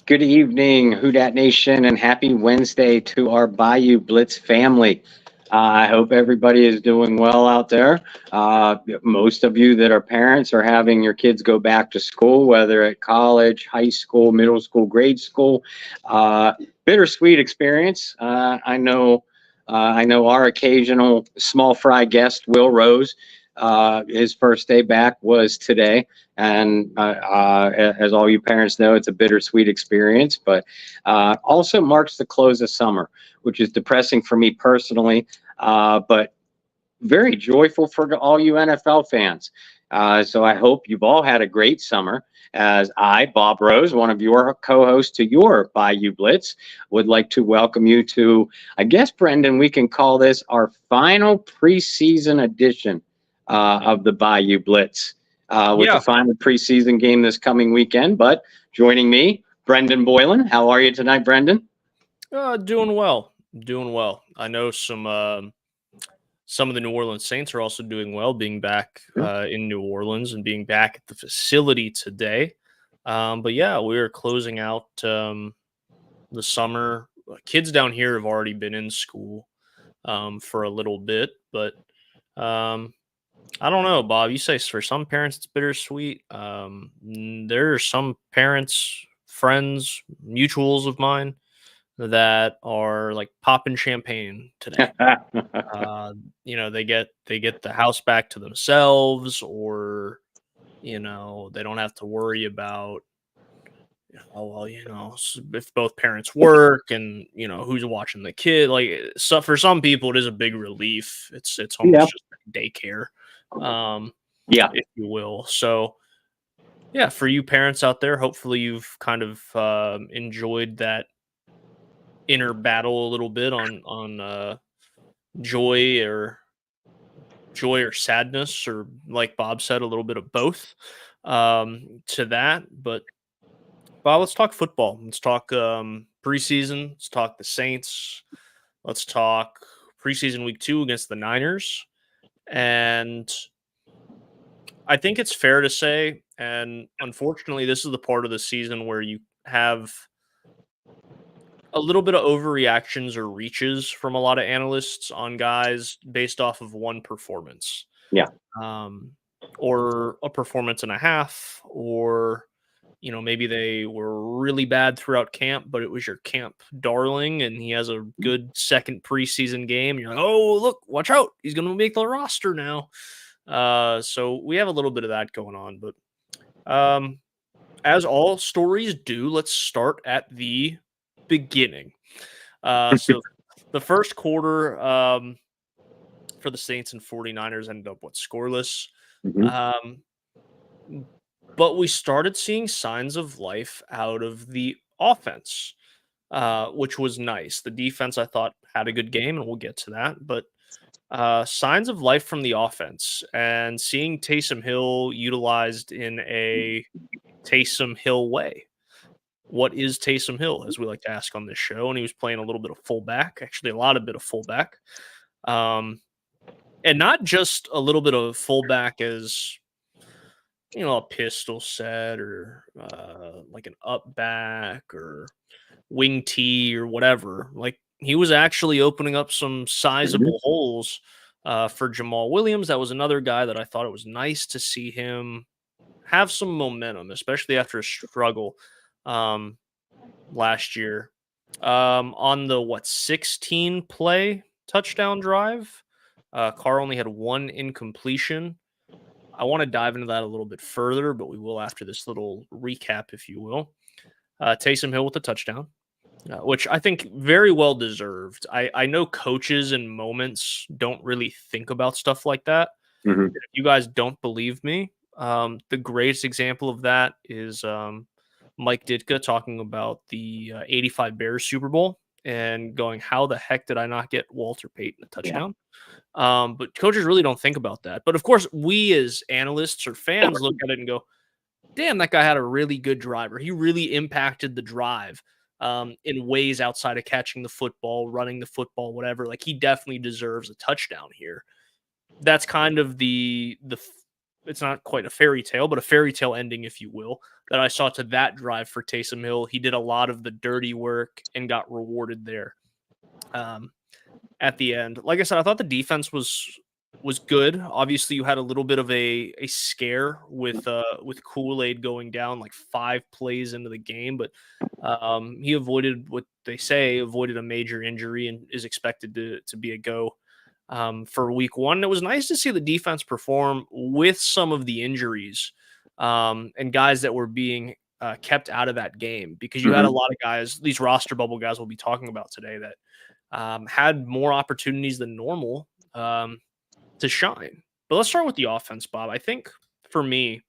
Good evening, Who Dat Nation, and happy Wednesday to our Bayou Blitz family. I hope everybody is doing well out there. Most of you that are parents are having your kids go back to school, whether at college, high school, middle school, grade school. Bittersweet experience. I know our occasional small fry guest, Will Rose. His first day back was today. And as all you parents know, it's a bittersweet experience, but also marks the close of summer, which is depressing for me personally, but very joyful for all you NFL fans. So I hope you've all had a great summer. As I, Bob Rose, one of your co-hosts to your Bayou Blitz, would like to welcome you to, I guess, Brendan, we can call this our final preseason edition of the Bayou Blitz. With the final preseason game this coming weekend. But joining me, Brendan Boylan. How are you tonight, Brendan? Doing well. I know some of the New Orleans Saints are also doing well, being back in New Orleans and being back at the facility today. But yeah, we're closing out the summer. Kids down here have already been in school for a little bit, but I don't know, Bob. You say for some parents it's bittersweet. There are some parents, friends, mutuals of mine that are like popping champagne today. They get the house back to themselves, or they don't have to worry about if both parents work and who's watching the kid. Like, so for some people it is a big relief. It's almost just daycare. If you will. So yeah, for you parents out there, hopefully you've kind of enjoyed that inner battle a little bit on joy or sadness, or like Bob said, a little bit of both to that. But Bob, let's talk football. Let's talk preseason. Let's talk the Saints. Let's talk preseason week 2 against the Niners. And I think it's fair to say, and unfortunately, this is the part of the season where you have a little bit of overreactions or reaches from a lot of analysts on guys based off of one performance. Yeah. Or a performance and a half, or maybe they were really bad throughout camp, but it was your camp darling, and he has a good second preseason game. And you're like, oh, look, watch out. He's going to make the roster now. So we have a little bit of that going on. But as all stories do, let's start at the beginning. So the first quarter for the Saints and 49ers ended up scoreless. But we started seeing signs of life out of the offense, which was nice. The defense, I thought, had a good game, and we'll get to that. But signs of life from the offense, and seeing Taysom Hill utilized in a Taysom Hill way. What is Taysom Hill, as we like to ask on this show? And he was playing a little bit of fullback, actually a bit of fullback. And not just a little bit of fullback as a pistol set, or like an up back, or wing tee, or whatever. Like, he was actually opening up some sizable holes for Jamal Williams. That was another guy that I thought it was nice to see him have some momentum, especially after a struggle last year. On the 16 play touchdown drive, Carr only had one incompletion. I want to dive into that a little bit further, but we will after this little recap, if you will. Taysom Hill with a touchdown, which I think very well deserved. I know coaches in moments don't really think about stuff like that. If you guys don't believe me, the greatest example of that is Mike Ditka talking about the 85 Bears Super Bowl and going, how the heck did I not get Walter Payton a touchdown? But coaches really don't think about that. But of course, we as analysts or fans look at it and go, damn, that guy had a really good driver. He really impacted the drive in ways outside of catching the football, running the football, whatever. Like, he definitely deserves a touchdown here. That's kind of the it's not quite a fairy tale, but a fairy tale ending, if you will, that I saw to that drive for Taysom Hill. He did a lot of the dirty work and got rewarded there. At the end, like I said, I thought the defense was good. Obviously, you had a little bit of a scare with Kool-Aid going down like 5 plays into the game, but he avoided what they say avoided a major injury and is expected to be a go for week 1. It was nice to see the defense perform with some of the injuries and guys that were being kept out of that game, because you had a lot of guys, these roster bubble guys we'll be talking about today, that had more opportunities than normal to shine. But let's start with the offense, Bob. I think for me,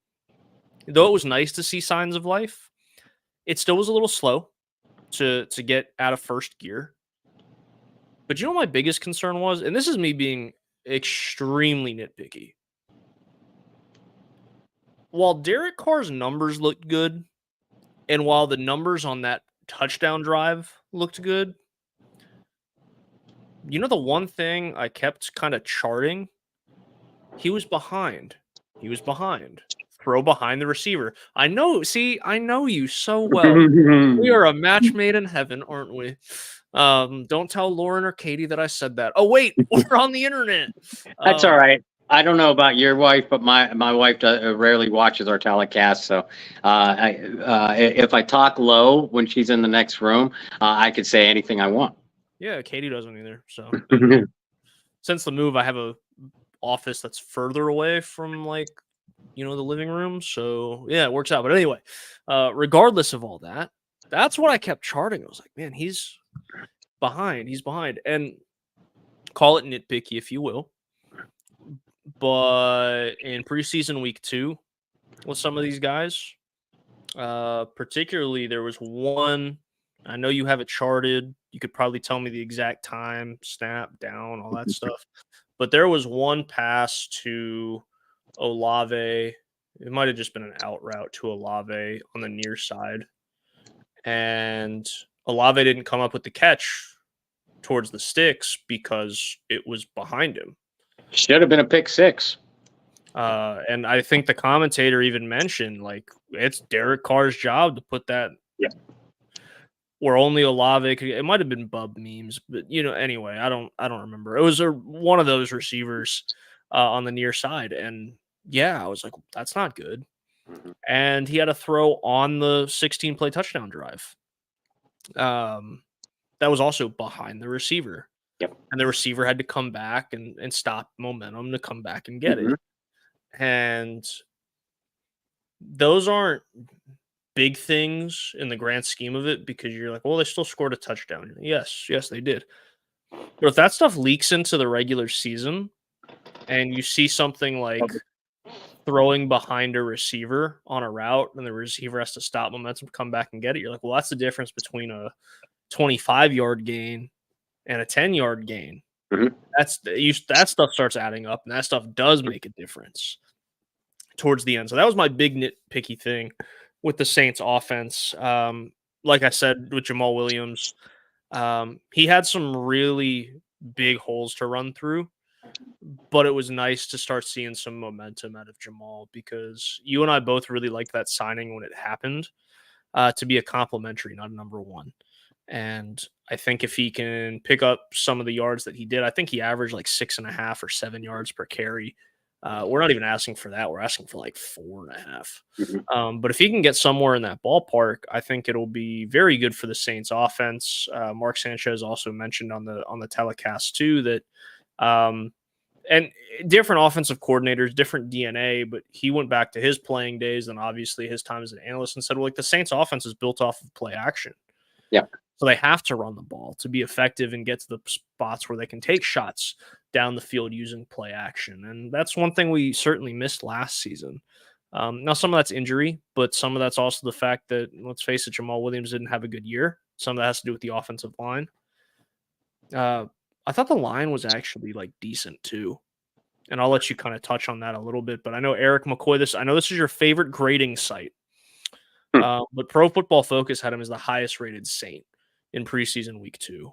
though it was nice to see signs of life, it still was a little slow to get out of first gear. But you know what my biggest concern was? And this is me being extremely nitpicky. While Derek Carr's numbers looked good, and while the numbers on that touchdown drive looked good, you know the one thing I kept kind of charting? He was behind. Throw behind the receiver. I know you so well. We are a match made in heaven, aren't we? Don't tell Lauren or Katie that I said that. Oh, wait, we're on the internet. That's all right. I don't know about your wife, but my wife rarely watches our telecast. So if I talk low when she's in the next room, I could say anything I want. Yeah, Katie doesn't either. So since the move, I have a office that's further away from the living room. So yeah, it works out. But anyway, regardless of all that, that's what I kept charting. I was like, man, he's behind. And call it nitpicky if you will. But in preseason week 2 with some of these guys, particularly there was one, I know you have it charted. You could probably tell me the exact time, snap, down, all that stuff. But there was one pass to Olave. It might have just been an out route to Olave on the near side. And Olave didn't come up with the catch towards the sticks because it was behind him. Should have been a pick 6. And I think the commentator even mentioned, it's Derek Carr's job to put that. Yeah. Or only Olave could. It might have been Bub memes, but anyway, I don't remember. It was one of those receivers on the near side, and yeah, I was like, that's not good. And he had a throw on the 16-play touchdown drive. That was also behind the receiver. Yep. And the receiver had to come back and stop momentum to come back and get it. And those aren't big things in the grand scheme of it, because you're like, well, they still scored a touchdown. Yes, they did. But if that stuff leaks into the regular season and you see something like throwing behind a receiver on a route and the receiver has to stop momentum, come back and get it, you're like, well, that's the difference between a 25-yard gain and a 10-yard gain. That stuff starts adding up, and that stuff does make a difference towards the end. So that was my big nitpicky thing with the Saints offense. Like I said, with Jamal Williams, he had some really big holes to run through, but it was nice to start seeing some momentum out of Jamal, because you and I both really liked that signing when it happened, to be a complimentary, not a number 1. And I think if he can pick up some of the yards that he did, I think he averaged 6.5 or 7 yards per carry. We're not even asking for that. We're asking for 4.5. But if he can get somewhere in that ballpark, I think it'll be very good for the Saints offense. Mark Sanchez also mentioned on the telecast too that, and different offensive coordinators, different DNA, but he went back to his playing days and obviously his time as an analyst and said, well, the Saints offense is built off of play action. Yeah. So they have to run the ball to be effective and get to the spots where they can take shots down the field using play action. And that's one thing we certainly missed last season. Now, some of that's injury, but some of that's also the fact that, let's face it, Jamal Williams didn't have a good year. Some of that has to do with the offensive line. I thought the line was actually decent too. And I'll let you kind of touch on that a little bit. But I know Eric McCoy, I know this is your favorite grading site. But Pro Football Focus had him as the highest rated Saint in preseason week 2.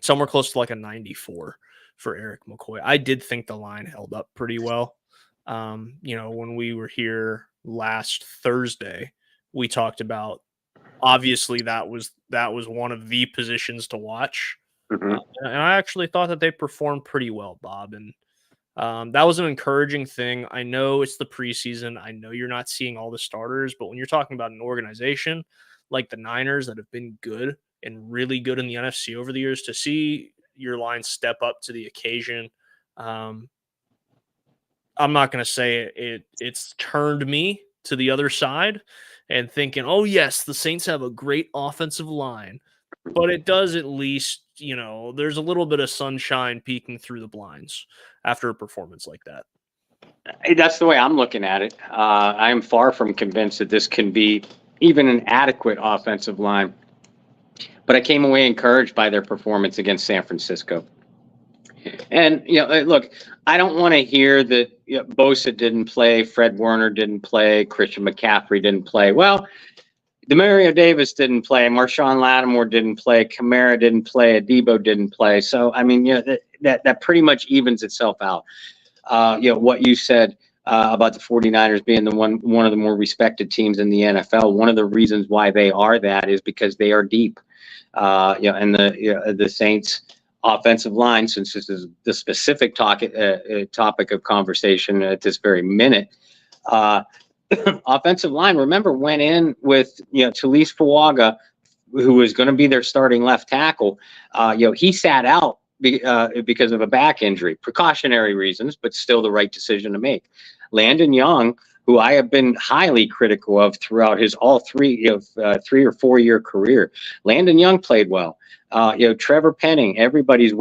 Somewhere close to a 94 for Eric McCoy. I did think the line held up pretty well. When we were here last Thursday, we talked about, obviously that was one of the positions to watch. Mhm. And I actually thought that they performed pretty well, Bob. And that was an encouraging thing. I know it's the preseason. I know you're not seeing all the starters, but when you're talking about an organization like the Niners that have been good and really good in the NFC over the years, to see your line step up to the occasion, I'm not going to say it's turned me to the other side and thinking, oh, yes, the Saints have a great offensive line, but it does at least, there's a little bit of sunshine peeking through the blinds after a performance like that. That's the way I'm looking at it. I'm far from convinced that this can be even an adequate offensive line, but I came away encouraged by their performance against San Francisco. And, look, I don't want to hear that Bosa didn't play, Fred Warner didn't play, Christian McCaffrey didn't play. Well, Demario Davis didn't play, Marshawn Lattimore didn't play, Kamara didn't play, Adebo didn't play. So, I mean, that pretty much evens itself out. What you said about the 49ers being one of the more respected teams in the NFL, one of the reasons why they are that is because they are deep. And the Saints offensive line, since this is the specific topic of conversation at this very minute, offensive line, remember, went in with Talise Fuaga, who was going to be their starting left tackle. He sat out because of a back injury, precautionary reasons, but still the right decision to make. Landon Young, who I have been highly critical of throughout his all 3 or 4 year career, Landon Young played well. Trevor Penning, everybody's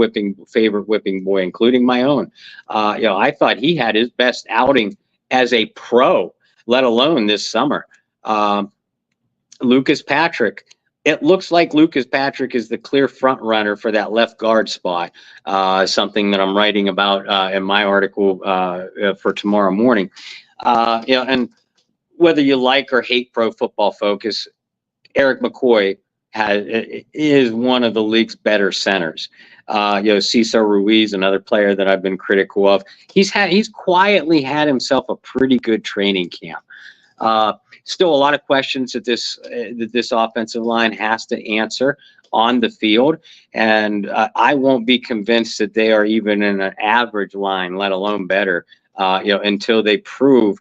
favorite whipping boy, including my own. I thought he had his best outing as a pro, let alone this summer. Lucas Patrick. It looks like Lucas Patrick is the clear front runner for that left guard spot, something that I'm writing about in my article for tomorrow morning. And whether you like or hate Pro Football Focus, Eric McCoy is one of the league's better centers. Cesar Ruiz, another player that I've been critical of, he's quietly had himself a pretty good training camp. Still a lot of questions that this offensive line has to answer on the field, and I won't be convinced that they are even in an average line, let alone better, until they prove,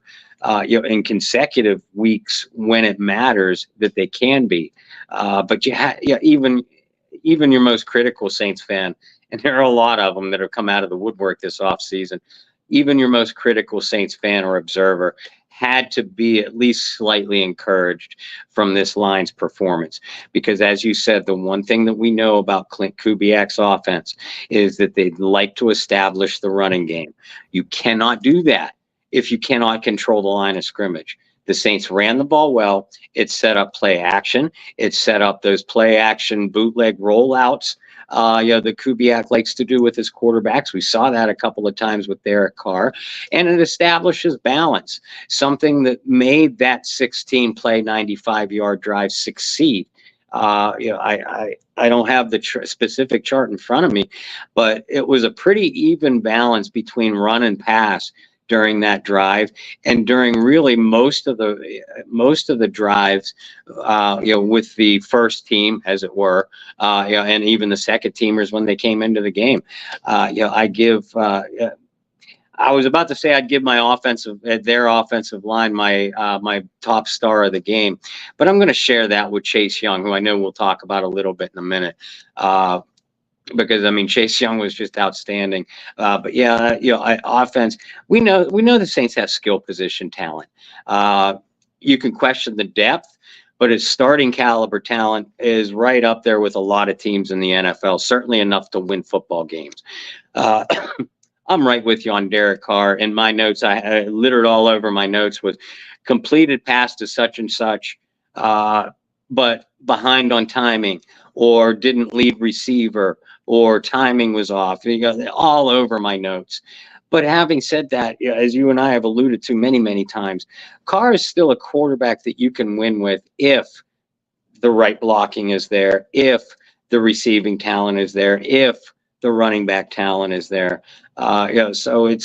in consecutive weeks when it matters that they can be. But even your most critical Saints fan, and there are a lot of them that have come out of the woodwork this offseason, even your most critical Saints fan or observer had to be at least slightly encouraged from this line's performance. Because as you said, the one thing that we know about Clint Kubiak's offense is that they like to establish the running game. You cannot do that if you cannot control the line of scrimmage. The Saints ran the ball well. It set up play action. It set up those play action bootleg rollouts that Kubiak likes to do with his quarterbacks. We saw that a couple of times with Derek Carr. And it establishes balance, something that made that 16-play, 95-yard drive succeed. I don't have the specific chart in front of me, but it was a pretty even balance between run and pass during that drive, and during really most of the drives, with the first team, as it were, and even the second teamers when they came into the game. I was about to say I'd give their offensive line my top star of the game, but I'm going to share that with Chase Young, who I know we'll talk about a little bit in a minute. Because Chase Young was just outstanding. But offense. We know the Saints have skill position talent. You can question the depth, but its starting caliber talent is right up there with a lot of teams in the NFL. Certainly enough to win football games. I'm right with you on Derek Carr. In my notes, I littered all over my notes with completed pass to such and such, but behind on timing, or didn't lead receiver, or timing was off. All over my notes. But having said that, as you and I have alluded to many, many times, Carr is still a quarterback that you can win with if the right blocking is there, if the receiving talent is there, if the running back talent is there. So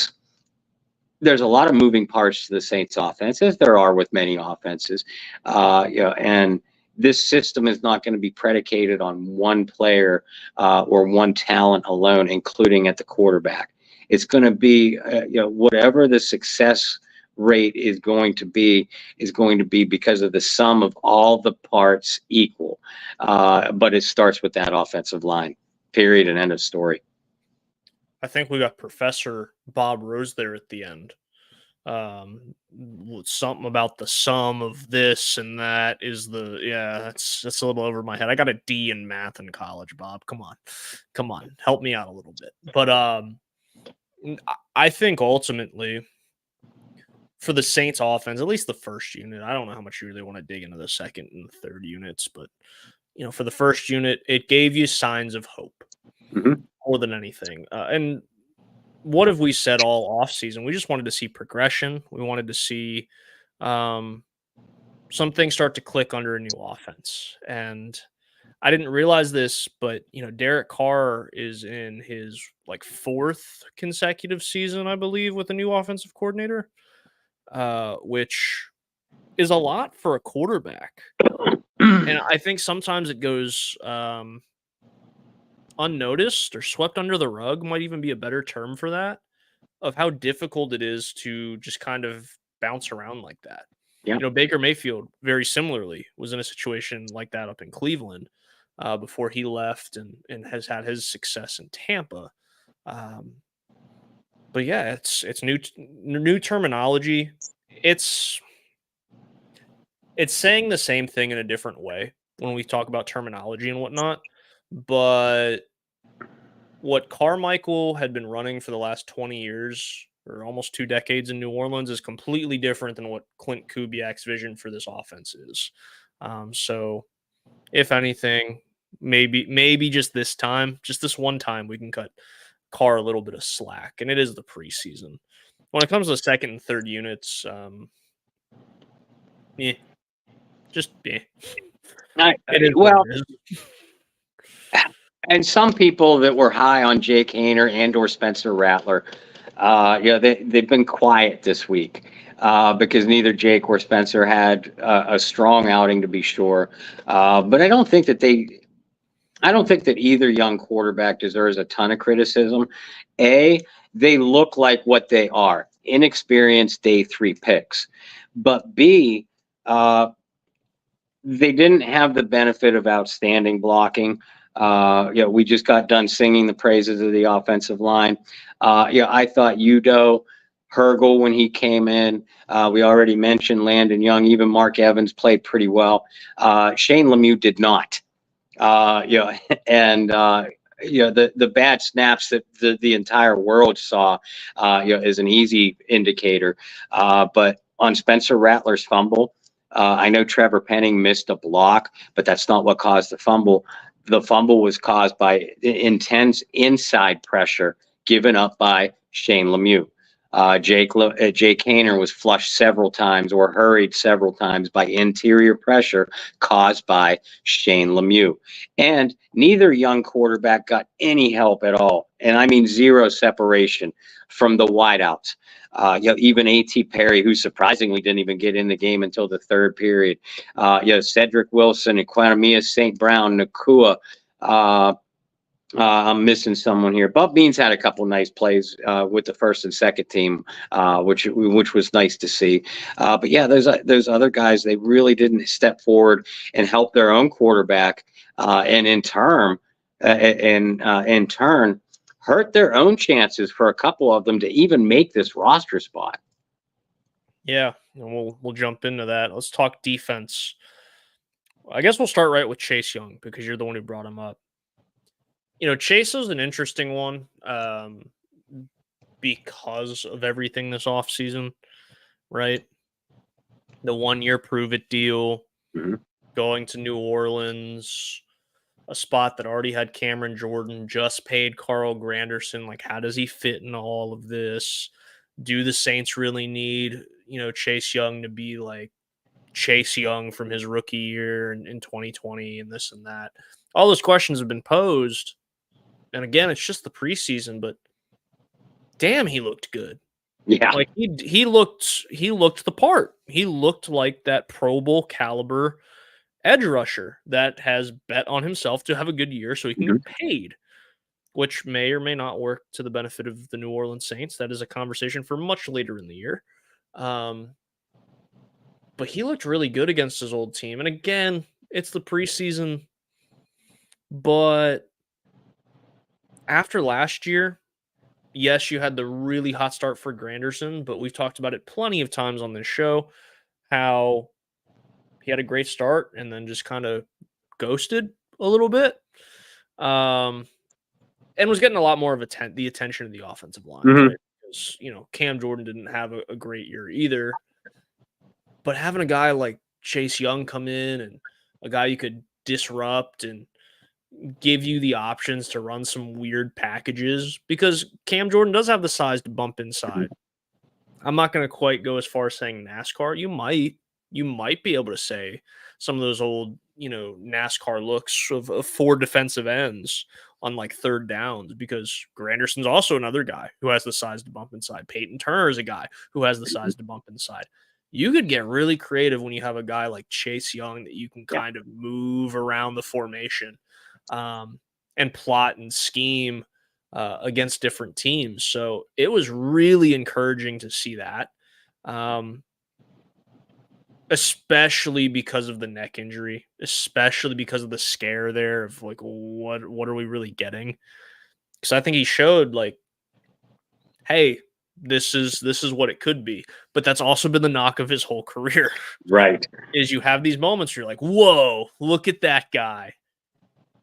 there's a lot of moving parts to the Saints offense, as there are with many offenses. And this system is not going to be predicated on one player or one talent alone, including at the quarterback. It's going to be, whatever the success rate is going to be because of the sum of all the parts equal. But it starts with that offensive line, period, and end of story. I think we got Professor Bob Rose there at the end. Something about the sum of this and that is that's a little over my head. I got a D in math in college, Bob. Come on, help me out a little bit. But I think ultimately for the Saints offense, at least the first unit, I don't know how much you really want to dig into the second and third units, but for the first unit, it gave you signs of hope more than anything. And what have we said all offseason? We just wanted to see progression. We wanted to see some things start to click under a new offense. And I didn't realize this, but Derek Carr is in his fourth consecutive season, I believe, with a new offensive coordinator, which is a lot for a quarterback. And I think sometimes it goes unnoticed or swept under the rug, might even be a better term for that, of how difficult it is to just kind of bounce around like that. Yeah. Baker Mayfield, very similarly, was in a situation like that up in Cleveland before he left and has had his success in Tampa. But yeah, it's new terminology. It's saying the same thing in a different way when we talk about terminology and whatnot. But what Carmichael had been running for the last 20 years or almost 2 decades in New Orleans is completely different than what Clint Kubiak's vision for this offense is. So if anything, maybe just this one time, we can cut Carr a little bit of slack, and it is the preseason. When it comes to the second and third units, And some people that were high on Jake Haener and or Spencer Rattler, they've been quiet this week because neither Jake or Spencer had a strong outing, to be sure. But I don't think that either young quarterback deserves a ton of criticism. They look like what they are, inexperienced day 3 picks. But B, they didn't have the benefit of outstanding blocking. We just got done singing the praises of the offensive line. I thought Udo Hergel when he came in. We already mentioned Landon Young. Even Mark Evans played pretty well. Shane Lemieux did not. The bad snaps that the entire world saw, is an easy indicator. But on Spencer Rattler's fumble, I know Trevor Penning missed a block, but that's not what caused the fumble. The fumble was caused by intense inside pressure given up by Shane Lemieux. Jake Haener was flushed several times or hurried several times by interior pressure caused by Shane Lemieux. And neither young quarterback got any help at all. And I mean zero separation from the wideouts. Even A.T. Perry, who surprisingly didn't even get in the game until the third period. Cedric Wilson, Equanimous St. Brown, Nakua. I'm missing someone here. Bob Beans had a couple nice plays with the first and second team, which was nice to see. But yeah, those other guys, they really didn't step forward and help their own quarterback, and in turn, hurt their own chances for a couple of them to even make this roster spot. Yeah, and we'll jump into that. Let's talk defense. I guess we'll start right with Chase Young because you're the one who brought him up. Chase is an interesting one because of everything this offseason, right? The 1-year prove-it deal, going to New Orleans, a spot that already had Cameron Jordan, just paid Carl Granderson. How does he fit in all of this? Do the Saints really need, Chase Young to be like Chase Young from his rookie year in 2020 and this and that? All those questions have been posed. And again, it's just the preseason, but damn, he looked good. Yeah. Like he looked the part. He looked like that Pro Bowl caliber edge rusher that has bet on himself to have a good year so he can Mhm. get paid, which may or may not work to the benefit of the New Orleans Saints. That is a conversation for much later in the year. But he looked really good against his old team. And again, it's the preseason, but after last year, yes, you had the really hot start for Granderson, but we've talked about it plenty of times on this show, how he had a great start and then just kind of ghosted a little bit. And was getting a lot more of the attention of the offensive line, Mhm. right? Because, Cam Jordan didn't have a great year either. But having a guy like Chase Young come in and a guy you could disrupt and give you the options to run some weird packages, because Cam Jordan does have the size to bump inside. I'm not going to quite go as far as saying NASCAR. You might be able to say some of those old, NASCAR looks of 4 defensive ends on like third downs, because Granderson's also another guy who has the size to bump inside. Peyton Turner is a guy who has the size to bump inside. You could get really creative when you have a guy like Chase Young that you can kind of move around the formation and plot and scheme against different teams. So it was really encouraging to see that, especially because of the neck injury, especially because of the scare there of like, what are we really getting? Because I think he showed like, hey, this is what it could be. But that's also been the knock of his whole career. Right. Is you have these moments where you're like, whoa, look at that guy.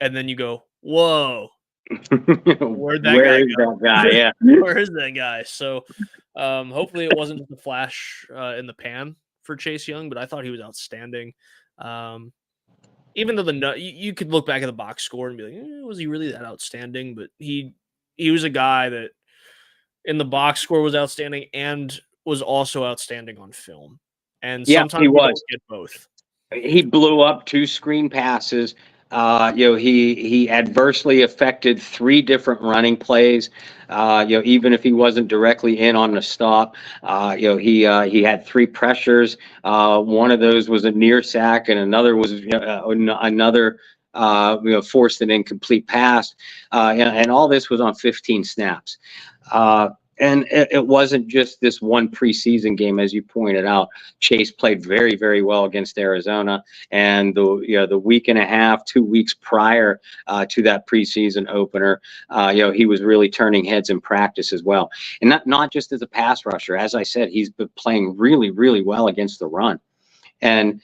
And then you go, whoa, where'd that Where guy is go? that guy? Yeah. Where is that guy? So hopefully it wasn't just a flash in the pan for Chase Young, but I thought he was outstanding. Even though you could look back at the box score and be like, was he really that outstanding? But he was a guy that in the box score was outstanding and was also outstanding on film. And Yeah, sometimes he you don't was. get both. He blew up 2 screen passes. He adversely affected 3 different running plays. Even if he wasn't directly in on the stop, he had 3 pressures. One of those was a near sack, and another was another forced an incomplete pass. And all this was on 15 snaps. And it wasn't just this one preseason game, as you pointed out. Chase played very, very well against Arizona, and the week and a half, 2 weeks prior to that preseason opener, he was really turning heads in practice as well, and not just as a pass rusher. As I said, he's been playing really, really well against the run. And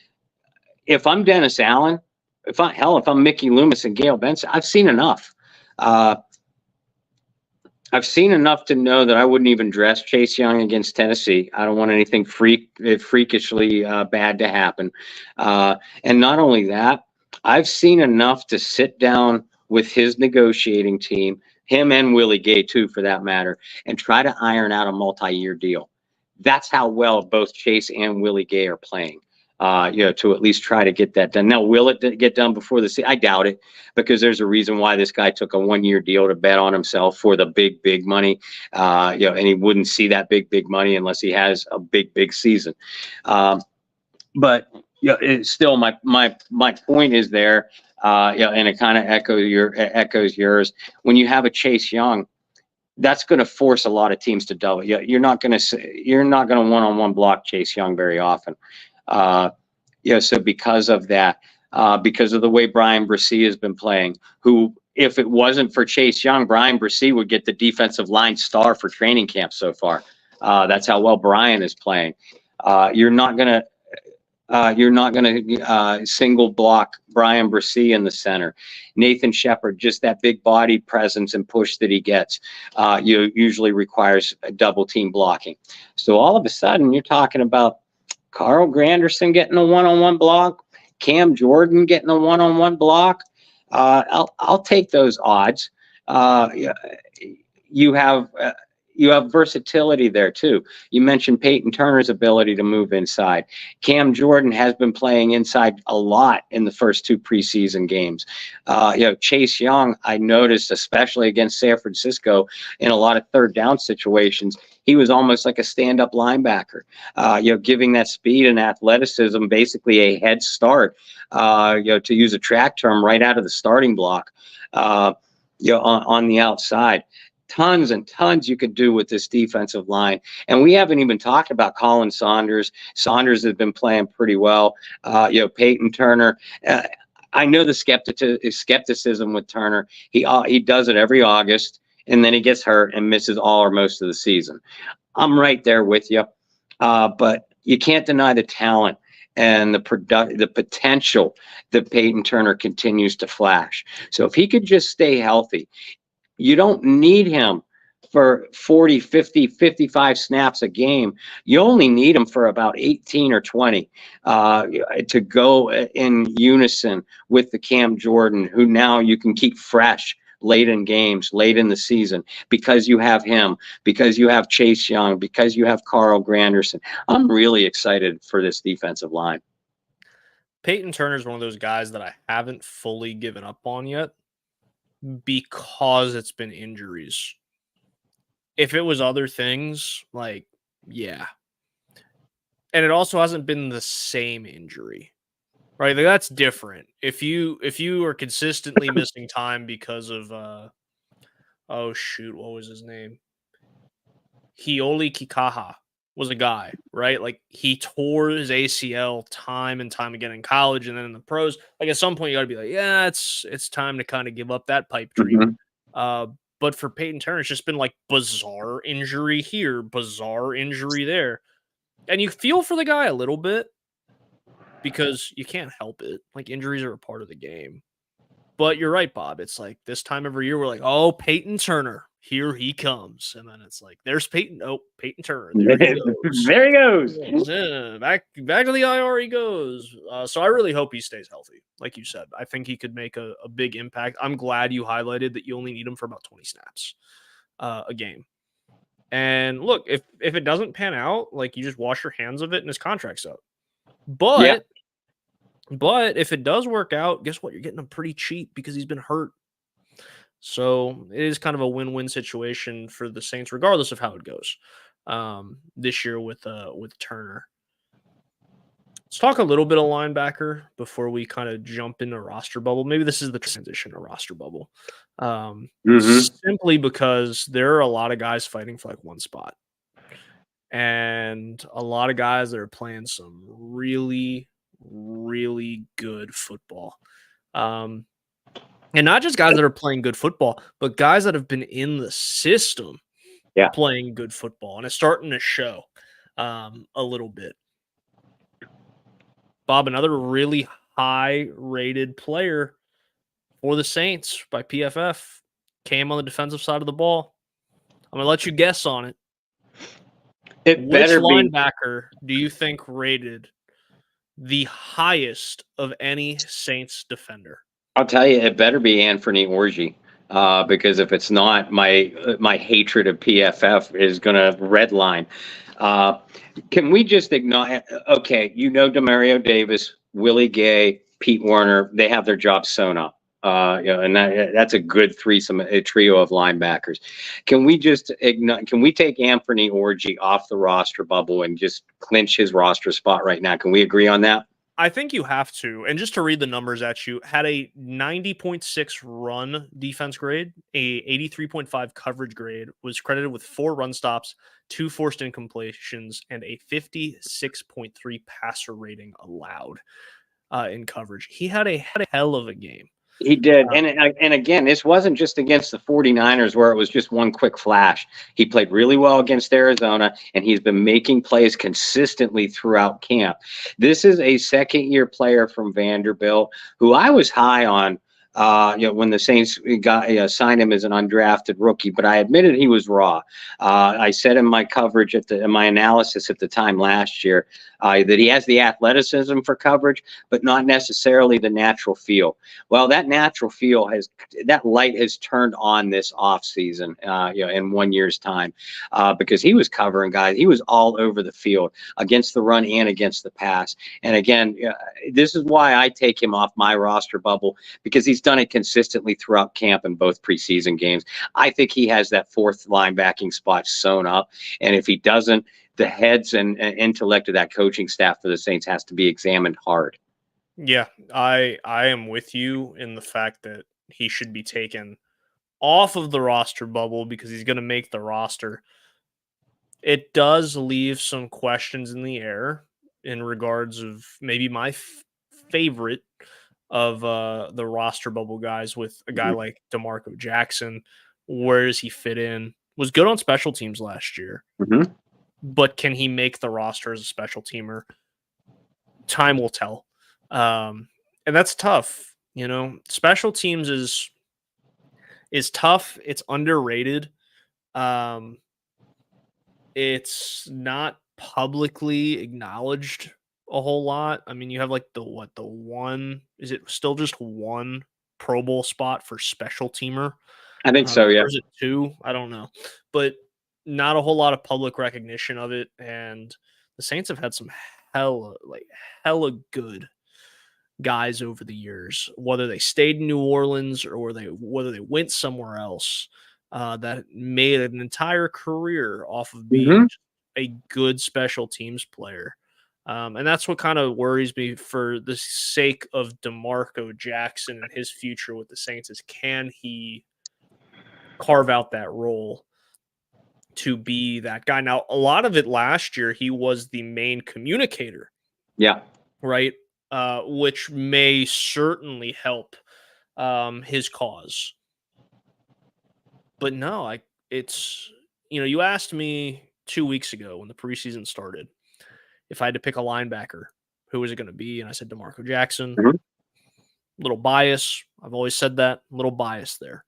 if I'm Dennis Allen, if I'm Mickey Loomis and Gail Benson, I've seen enough. I've seen enough to know that I wouldn't even dress Chase Young against Tennessee. I don't want anything freakishly bad to happen. And not only that, I've seen enough to sit down with his negotiating team, him and Willie Gay too, for that matter, and try to iron out a multi-year deal. That's how well both Chase and Willie Gay are playing. To at least try to get that done. Now, will it get done before the season? I doubt it, because there's a reason why this guy took a 1-year deal to bet on himself for the big money. And he wouldn't see that big money unless he has a big season. But it's still my point is there. And it kind of echoes yours. When you have a Chase Young, that's going to force a lot of teams to double. You're not going to one-on-one block Chase Young very often. So because of that, because of the way Brian Bresee has been playing, who, if it wasn't for Chase Young, Brian Bresee would get the defensive line star for training camp so far. That's how well Brian is playing. You're not gonna single block Brian Bresee in the center. Nathan Shepard, just that big body presence and push that he gets, usually requires a double team blocking. So all of a sudden, you're talking about Carl Granderson getting a one-on-one block, Cam Jordan getting a one-on-one block. I'll take those odds. You have versatility there too. You mentioned Peyton Turner's ability to move inside. Cam Jordan has been playing inside a lot in the first 2 preseason games. Chase Young, I noticed, especially against San Francisco, in a lot of third down situations, he was almost like a stand-up linebacker, giving that speed and athleticism basically a head start, to use a track term, right out of the starting block, on the outside. Tons and tons you could do with this defensive line. And we haven't even talked about Colin Saunders. Saunders has been playing pretty well. Peyton Turner. I know the skepticism with Turner. He does it every August, and then he gets hurt and misses all or most of the season. I'm right there with you. But you can't deny the talent and the potential that Peyton Turner continues to flash. So if he could just stay healthy, you don't need him for 40, 50, 55 snaps a game. You only need him for about 18 or 20 to go in unison with the Cam Jordan, who now you can keep fresh late in games, late in the season, because you have him, because you have Chase Young, because you have Carl Granderson. I'm really excited for this defensive line. Peyton Turner is one of those guys that I haven't fully given up on yet, because it's been injuries. If it was other things, yeah. And it also hasn't been the same injury, right? That's different. If you are consistently missing time because of, what was his name? Hioli Kikaha was a guy, right? He tore his ACL time and time again in college, and then in the pros. At some point you got to be like, yeah, it's time to kind of give up that pipe dream. Mm-hmm. But for Peyton Turner, it's just been bizarre injury here, bizarre injury there, and you feel for the guy a little bit because you can't help it. Injuries are a part of the game. But you're right, Bob. It's this time every year we're like, oh, Peyton Turner, here he comes. And then it's there's Peyton. Oh, Peyton Turner. There he goes. There he goes. Yeah, back to the IR he goes. So I really hope he stays healthy. Like you said, I think he could make a big impact. I'm glad you highlighted that you only need him for about 20 snaps a game. And look, if it doesn't pan out, you just wash your hands of it and his contract's up. But if it does work out, guess what? You're getting him pretty cheap because he's been hurt. So it is kind of a win-win situation for the Saints, regardless of how it goes this year with Turner. Let's talk a little bit of linebacker before we kind of jump into roster bubble. Maybe this is the transition to roster bubble. Simply because there are a lot of guys fighting for one spot. And a lot of guys that are playing some really, really good football. And not just guys that are playing good football, but guys that have been in the system playing good football. And it's starting to show a little bit. Bob, another really high-rated player for the Saints by PFF came on the defensive side of the ball. I'm going to let you guess on it. Which linebacker do you think rated the highest of any Saints defender? I'll tell you, it better be Anthony Orji, because if it's not, my hatred of PFF is going to redline. Can we just ignore? Okay, Demario Davis, Willie Gay, Pete Werner, they have their job sewn up. And that's a good trio of linebackers. Can we just ignore? Can we take Anthony Orji off the roster bubble and just clinch his roster spot right now? Can we agree on that? I think you have to. And just to read the numbers at you, had a 90.6 run defense grade, a 83.5 coverage grade, was credited with 4 run stops, 2 forced incompletions, and a 56.3 passer rating allowed in coverage. He had a hell of a game. He did. And again, this wasn't just against the 49ers where it was just one quick flash. He played really well against Arizona, and he's been making plays consistently throughout camp. This is a second-year player from Vanderbilt who I was high on when the Saints signed him as an undrafted rookie, but I admitted he was raw. I said in my coverage in my analysis at the time last year that he has the athleticism for coverage, but not necessarily the natural feel. Well, that natural feel that light has turned on this offseason, in 1 year's time, because he was covering guys. He was all over the field against the run and against the pass. And again, this is why I take him off my roster bubble, because he's he's done it consistently throughout camp and both preseason games. I think he has that fourth linebacking spot sewn up. And if he doesn't, the heads and intellect of that coaching staff for the Saints has to be examined hard. Yeah, I am with you in the fact that he should be taken off of the roster bubble because he's going to make the roster. It does leave some questions in the air in regards of maybe my favorite of the roster bubble guys with a guy like DeMarco Jackson. Where does he fit in? Was good on special teams last year, but can he make the roster as a special teamer? Time will tell. And that's tough. You know, special teams is tough. It's underrated. It's not publicly acknowledged a whole lot. I mean, you have like the one, is it still just one Pro Bowl spot for special teamer? I think so, yeah. Or is it two? I don't know. But not a whole lot of public recognition of it. And the Saints have had some hella good guys over the years, whether they stayed in New Orleans or whether they went somewhere else, that made an entire career off of being a good special teams player. And that's what kind of worries me for the sake of DeMarco Jackson and his future with the Saints is, can he carve out that role to be that guy? Now, a lot of it last year, he was the main communicator. Yeah. Right. Which may certainly help his cause. But no, it's, you asked me 2 weeks ago when the preseason started if I had to pick a linebacker, who was it going to be? And I said DeMarco Jackson. A little bias. I've always said that. A little bias there.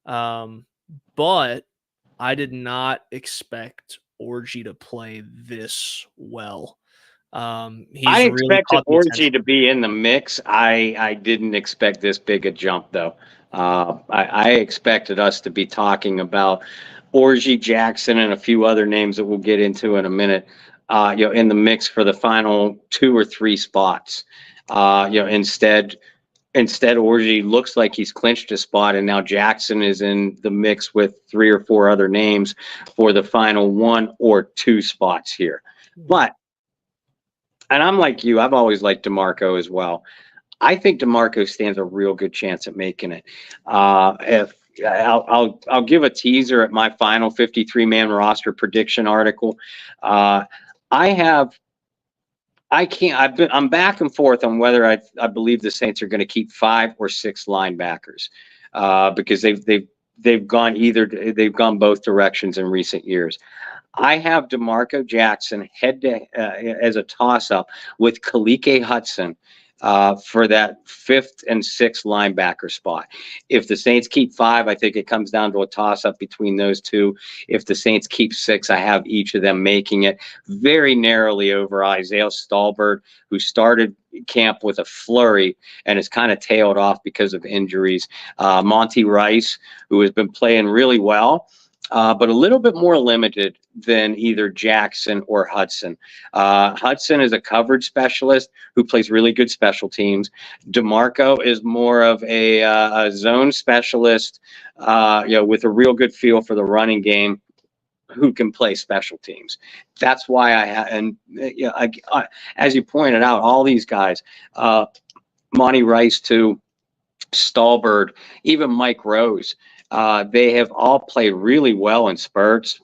But I did not expect Orji to play this well. I expected Orji to be in the mix. I didn't expect this big a jump, though. I expected us to be talking about Orji, Jackson, and a few other names that we'll get into in a minute, in the mix for the final 2 or 3 spots. Instead, Orji looks like he's clinched a spot, and now Jackson is in the mix with 3 or 4 other names for the final 1 or 2 spots here. But, and I'm like you, I've always liked DeMarco as well. I think DeMarco stands a real good chance at making it. If I'll give a teaser at my final 53-man roster prediction article. I'm back and forth on whether I believe the Saints are going to keep 5 or 6 linebackers, because they've gone both directions in recent years. I have DeMarco Jackson as a toss-up with Kalike Hudson for that 5th and 6th linebacker spot. If the Saints keep 5, I think it comes down to a toss-up between those 2. If the Saints keep 6, I have each of them making it very narrowly over Isaiah Stallbird, who started camp with a flurry and has kind of tailed off because of injuries. Monty Rice, who has been playing really well, but a little bit more limited than either Jackson or Hudson. Hudson is a coverage specialist who plays really good special teams. DeMarco is more of a zone specialist, with a real good feel for the running game, who can play special teams. That's why as you pointed out, all these guys, Monty Rice to Stallbird, even Mike Rose, they have all played really well in spurts.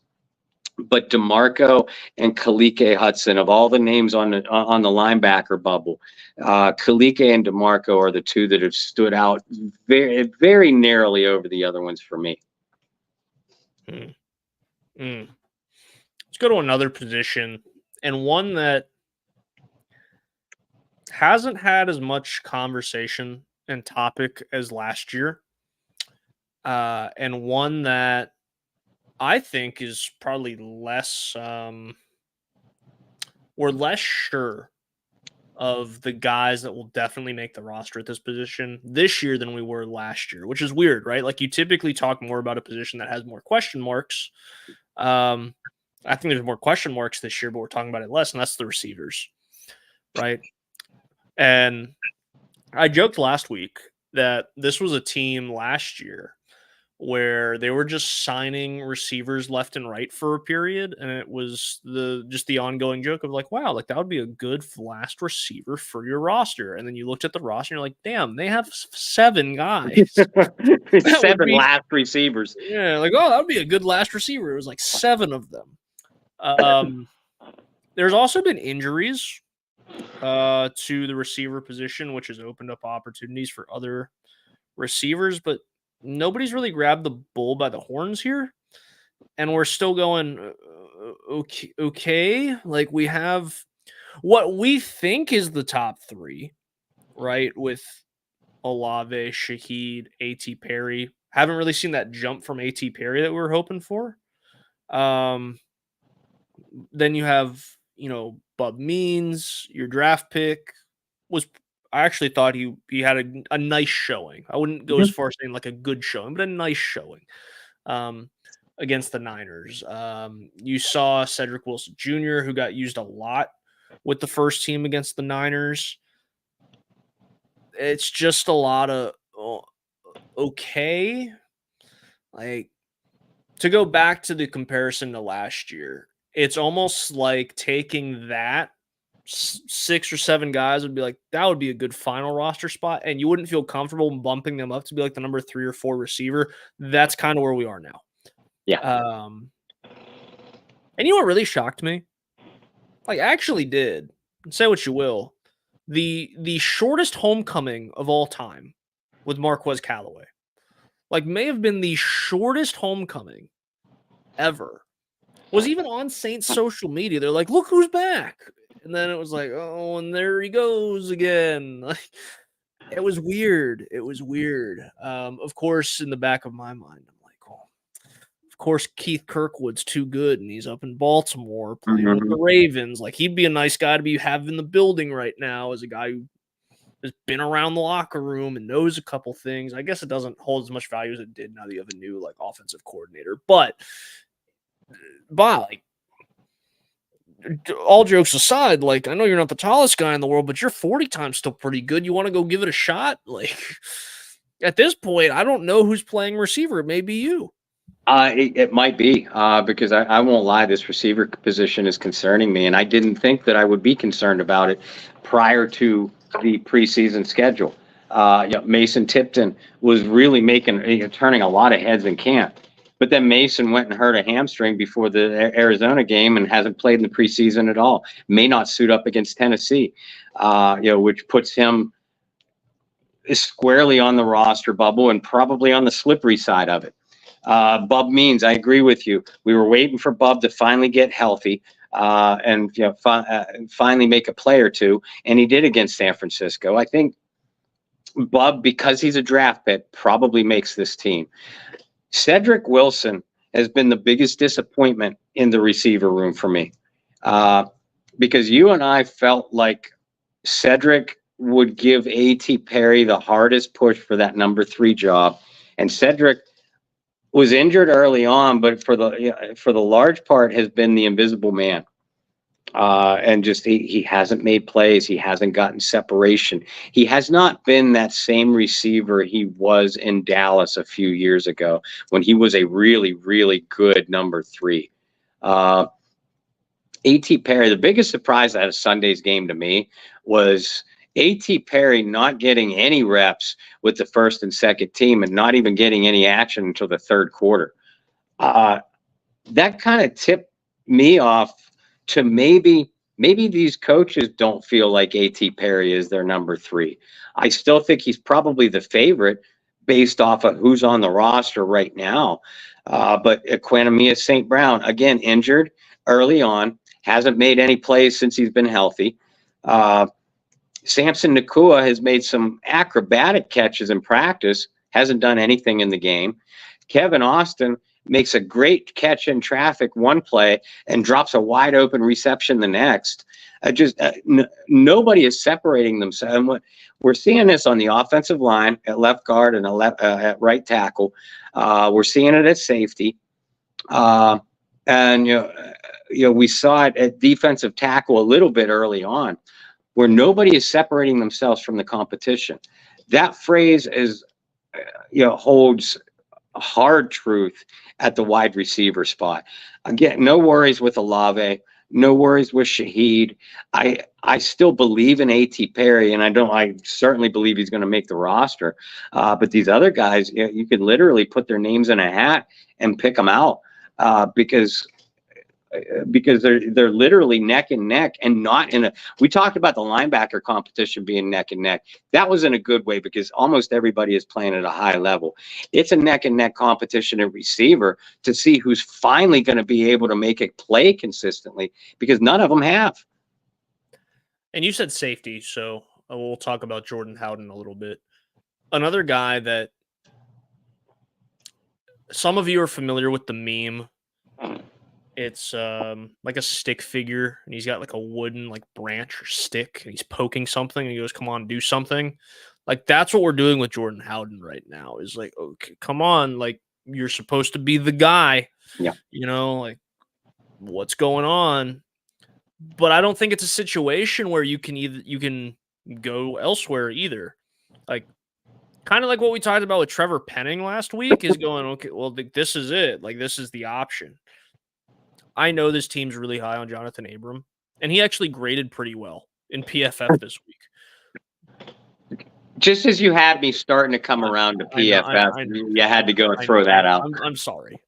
But DeMarco and Kalike Hudson, of all the names on the linebacker bubble, Kalike and DeMarco are the 2 that have stood out very, very narrowly over the other ones for me. Let's go to another position, and one that hasn't had as much conversation and topic as last year, and one that I think is probably less, we're less sure of the guys that will definitely make the roster at this position this year than we were last year, which is weird, right? Like, you typically talk more about a position that has more question marks. I think there's more question marks this year, but we're talking about it less, and that's the receivers, right? And I joked last week that this was a team last year where they were just signing receivers left and right for a period, and it was the ongoing joke of like, wow, like that would be a good last receiver for your roster. And then you looked at the roster and you're like, damn, they have 7 guys. That 7 last receivers. Yeah, like, oh, that would be a good last receiver. It was like 7 of them. There's also been injuries to the receiver position, which has opened up opportunities for other receivers, but nobody's really grabbed the bull by the horns here. And we're still going, okay. Like, we have what we think is the top 3, right? With Olave, Shaheed, A.T. Perry. Haven't really seen that jump from A.T. Perry that we were hoping for. Then you have, Bub Means, your draft pick I actually thought he had a nice showing. I wouldn't go as far as saying like a good showing, but a nice showing against the Niners. You saw Cedric Wilson Jr., who got used a lot with the first team against the Niners. It's just a lot of okay. Like, to go back to the comparison to last year, it's almost like taking that 6 or 7 guys would be like, that would be a good final roster spot, and you wouldn't feel comfortable bumping them up to be like the number 3 or 4 receiver. That's kind of where we are now. Yeah. And you know what really shocked me? Like, I actually did. Say what you will. The shortest homecoming of all time with Marquez Callaway, like, may have been the shortest homecoming ever. Was even on Saints social media. They're like, look who's back. And then it was like, oh, and there he goes again. Like, it was weird. It was weird. Of course, in the back of my mind, I'm like, oh, of course, Keith Kirkwood's too good, and he's up in Baltimore playing with the Ravens. Like, he'd be a nice guy to have in the building right now as a guy who has been around the locker room and knows a couple things. I guess it doesn't hold as much value as it did now that you have a new like offensive coordinator. But like, all jokes aside, like, I know you're not the tallest guy in the world, but your 40 time's still pretty good. You want to go give it a shot? Like, at this point, I don't know who's playing receiver. It may be you. It might be because I won't lie, this receiver position is concerning me, and I didn't think that I would be concerned about it prior to the preseason schedule. Mason Tipton was really turning a lot of heads in camp. But then Mason went and hurt a hamstring before the Arizona game and hasn't played in the preseason at all. May not suit up against Tennessee, which puts him squarely on the roster bubble and probably on the slippery side of it. Bub Means, I agree with you. We were waiting for Bub to finally get healthy and finally make a play or two, and he did against San Francisco. I think Bub, because he's a draft pick, probably makes this team. Cedric Wilson has been the biggest disappointment in the receiver room for me because you and I felt like Cedric would give A.T. Perry the hardest push for that number 3 job. And Cedric was injured early on, but for the large part has been the invisible man. And just he hasn't made plays. He hasn't gotten separation. He has not been that same receiver he was in Dallas a few years ago when he was a really, really good number 3. A.T. Perry, the biggest surprise out of Sunday's game to me was A.T. Perry not getting any reps with the first and second team and not even getting any action until the third quarter. That kind of tipped me off to maybe these coaches don't feel like A.T. Perry is their number 3. I still think he's probably the favorite based off of who's on the roster right now. But Equanimeous St. Brown, again, injured early on, hasn't made any plays since he's been healthy. Samson Nakua has made some acrobatic catches in practice, hasn't done anything in the game. Kevin Austin makes a great catch in traffic one play and drops a wide open reception the next. Nobody is separating themselves. And we're seeing this on the offensive line at left guard and at right tackle. We're seeing it at safety. And we saw it at defensive tackle a little bit early on, where nobody is separating themselves from the competition. That phrase is, holds hard truth at the wide receiver spot. Again, no worries with Olave, no worries with Shaheed. I still believe in A.T. Perry, and I certainly believe he's going to make the roster. But these other guys, you could literally put their names in a hat and pick them out because they're literally neck and neck, and not in a. We talked about the linebacker competition being neck and neck. That was in a good way because almost everybody is playing at a high level. It's a neck and neck competition at receiver to see who's finally going to be able to make a play consistently, because none of them have. And you said safety, so we'll talk about Jordan Howden a little bit. Another guy that some of you are familiar with the meme. It's like a stick figure, and he's got like a wooden like branch or stick, and he's poking something, and he goes, "Come on, do something." Like that's what we're doing with Jordan Howden right now. Is like, okay, come on, like you're supposed to be the guy. Yeah. Like what's going on? But I don't think it's a situation where you can go elsewhere either. Like kind of like what we talked about with Trevor Penning last week is going, okay, well, this is it. Like this is the option. I know this team's really high on Jonathan Abram, and he actually graded pretty well in PFF this week. Just as you had me starting to come around to PFF, you had to go and throw that out. I'm sorry.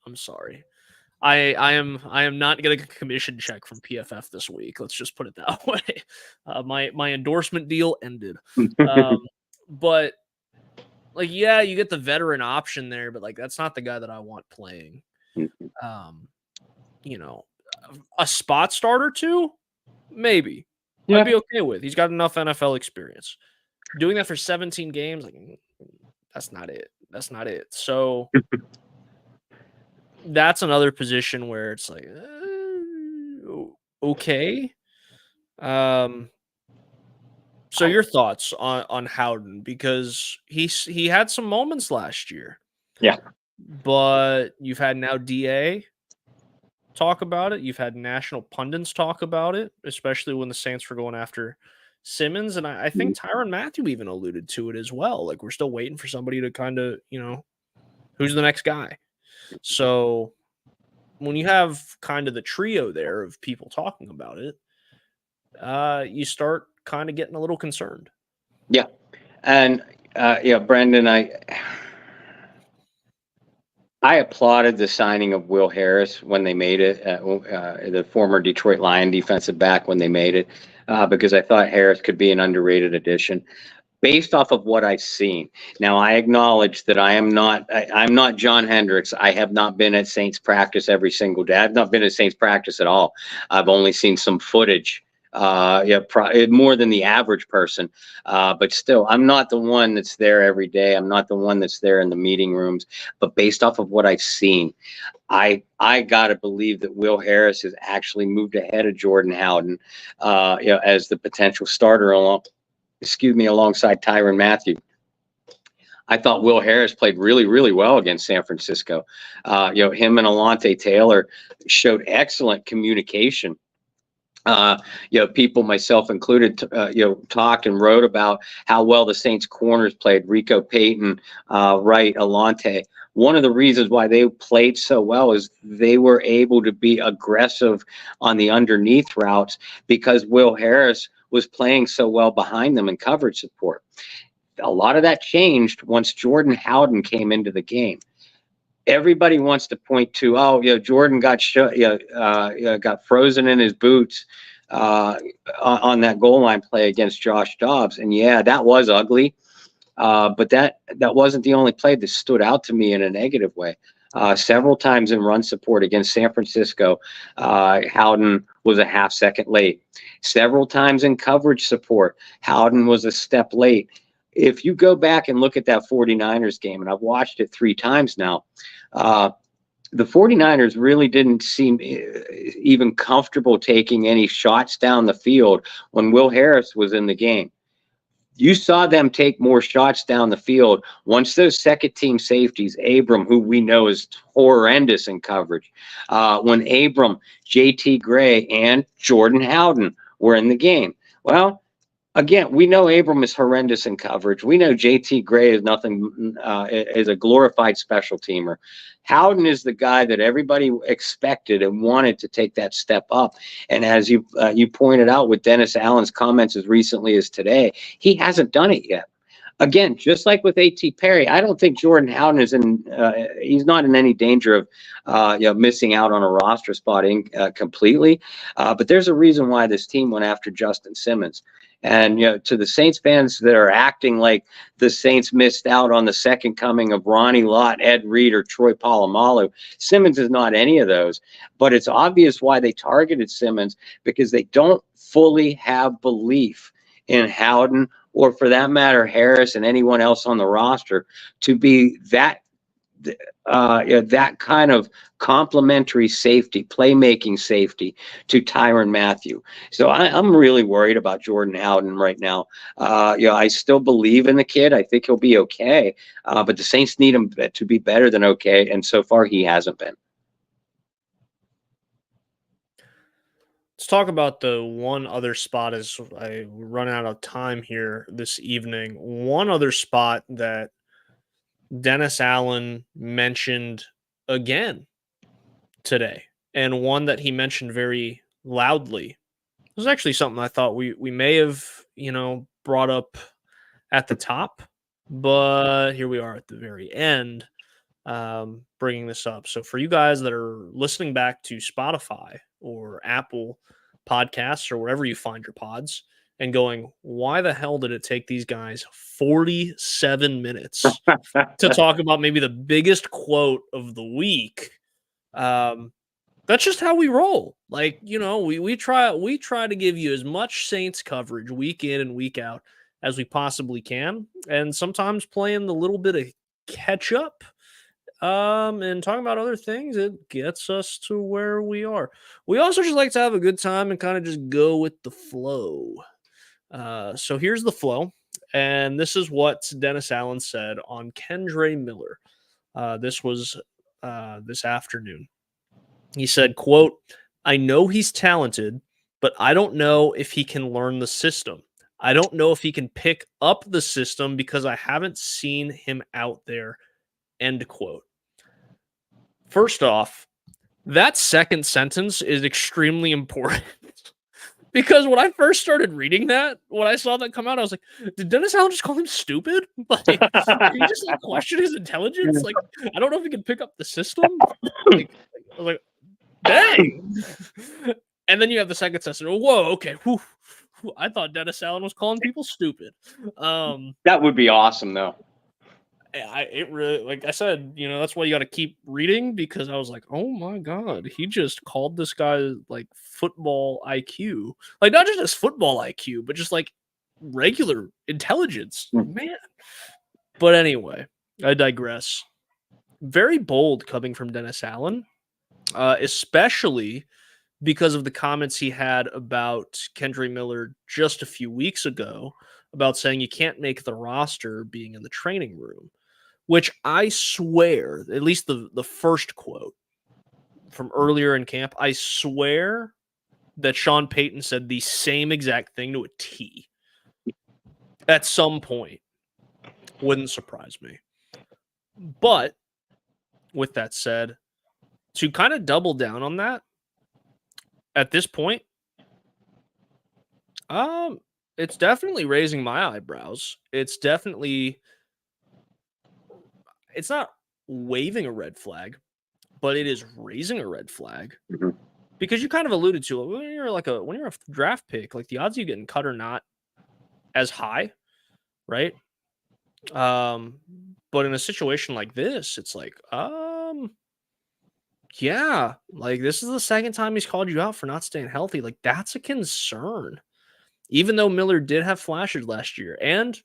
I am not getting a commission check from PFF this week. Let's just put it that way. My endorsement deal ended. But like, yeah, you get the veteran option there, but like that's not the guy that I want playing. A spot starter too, maybe. Yeah. I'd be okay with. He's got enough NFL experience. Doing that for 17 games, like that's not it. So that's another position where it's like okay. So your thoughts on Howden, because he had some moments last year. Yeah. But you've had now DA talk about it. You've had national pundits talk about it, especially when the Saints were going after Simmons. And I think Tyrann Mathieu even alluded to it as well. Like, we're still waiting for somebody to kind of, who's the next guy? So when you have kind of the trio there of people talking about it, you start kind of getting a little concerned. Yeah. And, Brendan, I applauded the signing of Will Harris when they made it, the former Detroit Lion defensive back when they made it, because I thought Harris could be an underrated addition based off of what I've seen. Now, I acknowledge that I'm not John Hendricks. I have not been at Saints practice every single day. I've not been at Saints practice at all. I've only seen some footage. More than the average person, but still, I'm not the one that's there every day. I'm not the one that's there in the meeting rooms. But based off of what I've seen, I gotta believe that Will Harris has actually moved ahead of Jordan Howden, as the potential starter alongside Tyrann Mathieu. I thought Will Harris played really, really well against San Francisco. Him and Alontae Taylor showed excellent communication. People, myself included, talked and wrote about how well the Saints corners played. Rico Payton, Wright, Alontae. One of the reasons why they played so well is they were able to be aggressive on the underneath routes because Will Harris was playing so well behind them in coverage support. A lot of that changed once Jordan Howden came into the game. Everybody wants to point to, Jordan got got frozen in his boots on that goal line play against Josh Dobbs, and that was ugly. But that wasn't the only play that stood out to me in a negative way. Several times in run support against San Francisco, Howden was a half second late. Several times in coverage support, Howden was a step late. If you go back and look at that 49ers game, and I've watched it 3 times now, the 49ers really didn't seem even comfortable taking any shots down the field when Will Harris was in the game. You saw them take more shots down the field once those second team safeties, Abram, who we know is horrendous in coverage, when Abram, JT Gray, and Jordan Howden were in the game. Well, Again, we know Abram is horrendous in coverage. We know JT Gray is nothing, is a glorified special teamer. Howden is the guy that everybody expected and wanted to take that step up. And as you pointed out with Dennis Allen's comments as recently as today, he hasn't done it yet. Again, just like with A.T. Perry, I don't think Jordan Howden is in. He's not in any danger of missing out on a roster spot completely. But there's a reason why this team went after Justin Simmons. And to the Saints fans that are acting like the Saints missed out on the second coming of Ronnie Lott, Ed Reed, or Troy Polamalu, Simmons is not any of those. But it's obvious why they targeted Simmons, because they don't fully have belief in Howden, or for that matter, Harris and anyone else on the roster, to be that kind of complementary safety, playmaking safety to Tyrann Mathieu. So I'm really worried about Jordan Howden right now. I still believe in the kid. I think he'll be okay. But the Saints need him to be better than okay, and so far he hasn't been. Let's talk about the one other spot as I run out of time here this evening. One other spot that Dennis Allen mentioned again today, and one that he mentioned very loudly. It was actually something I thought we may have, brought up at the top, but here we are at the very end, bringing this up. So for you guys that are listening back to Spotify or Apple Podcasts or wherever you find your pods, and going, why the hell did it take these guys 47 minutes to talk about maybe the biggest quote of the week? That's just how we roll. Like, we try to give you as much Saints coverage week in and week out as we possibly can, and sometimes playing the little bit of catch up and talking about other things, it gets us to where we are. We also just like to have a good time and kind of just go with the flow. So here's the flow, and this is what Dennis Allen said on Kendre Miller. This was this afternoon. He said, quote, "I know he's talented, but I don't know if he can learn the system. I don't know if he can pick up the system because I haven't seen him out there," end quote. First off, that second sentence is extremely important. Because when I first started reading that, when I saw that come out, I was like, did Dennis Allen just call him stupid? Like, did he just question his intelligence? Like, I don't know if he can pick up the system. I was like, dang. And then you have the second sentence. Whoa, okay. Whew. I thought Dennis Allen was calling people stupid. That would be awesome, though. It really, like I said, that's why you got to keep reading, because I was like, oh my God, he just called this guy like football IQ, like not just his football IQ, but just like regular intelligence, man. But anyway, I digress. Very bold coming from Dennis Allen, especially because of the comments he had about Kendre Miller just a few weeks ago about saying you can't make the roster being in the training room. Which I swear, at least the first quote from earlier in camp, I swear that Sean Payton said the same exact thing to a T at some point. Wouldn't surprise me. But with that said, to kind of double down on that, at this point, it's definitely raising my eyebrows. It's not waving a red flag, but it is raising a red flag, because you kind of alluded to it. When you're a draft pick, like the odds of you getting cut are not as high, right? But in a situation like this, it's like, yeah, like this is the second time he's called you out for not staying healthy. Like that's a concern, even though Miller did have flashes last year, and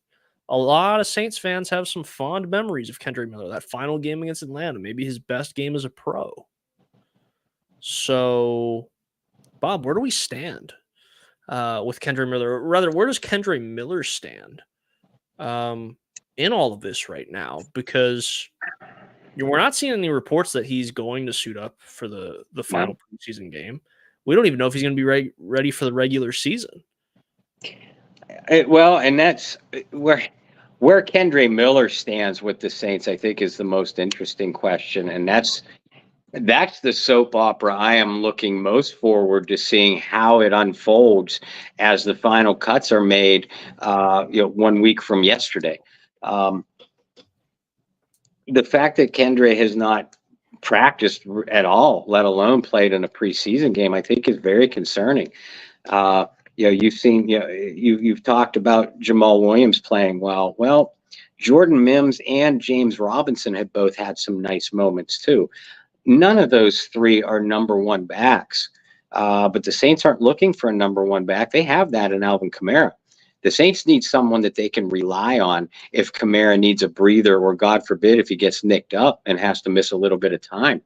a lot of Saints fans have some fond memories of Kendre Miller, that final game against Atlanta, maybe his best game as a pro. So, Bob, where do we stand with Kendre Miller? Or rather, where does Kendre Miller stand in all of this right now? Because we're not seeing any reports that he's going to suit up for the final preseason game. We don't even know if he's going to be ready for the regular season. Well, and that's where Kendre Miller stands with the Saints, I think, is the most interesting question, and that's the soap opera I am looking most forward to seeing how it unfolds as the final cuts are made. 1 week from yesterday. The fact that Kendre has not practiced at all, let alone played in a preseason game, I think is very concerning. You've seen, you've talked about Jamal Williams playing well. Well, Jordan Mims and James Robinson have both had some nice moments too. None of those three are number one backs, but the Saints aren't looking for a number one back. They have that in Alvin Kamara. The Saints need someone that they can rely on if Kamara needs a breather, or God forbid, if he gets nicked up and has to miss a little bit of time.